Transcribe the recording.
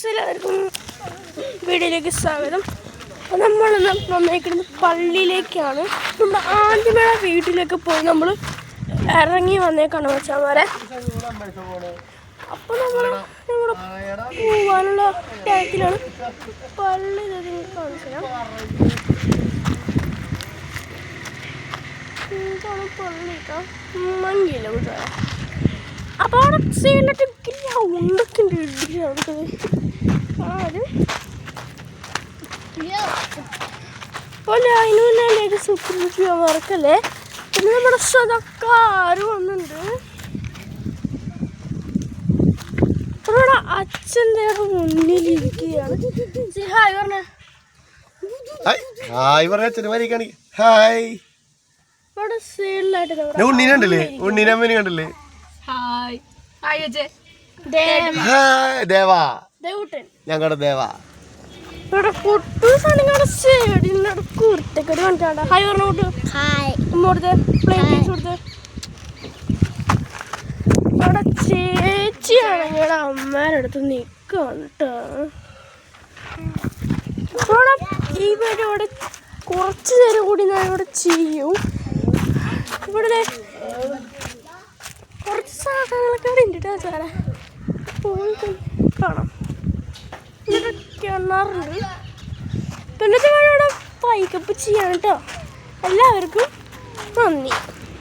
എല്ലാവർക്കും വീഡിയോയിലേക്ക് സ്വാഗതം. അപ്പോൾ നമ്മളിന്ന് വന്നേക്കുന്നത് പള്ളിയിലേക്കാണ്. നമ്മുടെ ആദ്യമേ വീട്ടിലേക്ക് പോയി നമ്മൾ ഇറങ്ങി വന്നേക്കാണ് മച്ചാന്മാരെ. അപ്പോൾ നമ്മൾ പോവാനുള്ള ടൈത്തിലാണ്. പള്ളി കാണിച്ചാൽ പള്ളി മങ്ങിയില്ല കൂട്ടുകാരെ. അപ്പോൾ അവിടെ സൈഡിലിട്ട് ഉണ്ടൊക്കെ അപ്പോൾ അതിനുള്ളിലേക്ക് സൂക്ഷിക്കുക മറക്കല്ലേ. പിന്നെ നമ്മുടെ സ്വതക്കാർ വന്നിട്ടുണ്ട്. നമ്മുടെ അച്ഛൻ്റെ മുന്നിലിരിക്കുകയാണ്. ഹായ് പറഞ്ഞ ഹായ്. ഇവിടെ സൈഡിലായിട്ട് ഉണ്ണീനെ കണ്ടില്ലേ? ഹായ് ഹായ് ദേവാ, ദേവൂട്ടൻ ഞങ്ങളുടെ ദേവാ. ഇവിടെ കുട്ടൂസാണെങ്കിൽ സൈഡിൽ കുരുത്തക്കടി കണ്ടിട്ടാ. ഹായ് പറഞ്ഞ കൂട്ടു. കൊടുത്ത് പ്ലേറ്റ് കൊടുത്ത്. ഇവിടെ ചേച്ചിയാണെങ്കിൽ ഇവിടെ അമ്മേടെ അടുത്ത് നിൽക്കുകയാണ് കേട്ടോ. ഈ വീട് ഇവിടെ കുറച്ച് നേരം കൂടി ഞാൻ ഇവിടെ ചെയ്യും. ഇവിടെ കുറച്ച് സാധനങ്ങളൊക്കെ ഉണ്ട് കേട്ടോ സാറേ. പോയി കാണാം. ഇവിടെ കിണറുണ്ട്. പിന്നെ ഇവിടെ പൈക്കപ്പ് ചെയ്യാണ് കേട്ടോ. എല്ലാവർക്കും നന്ദി.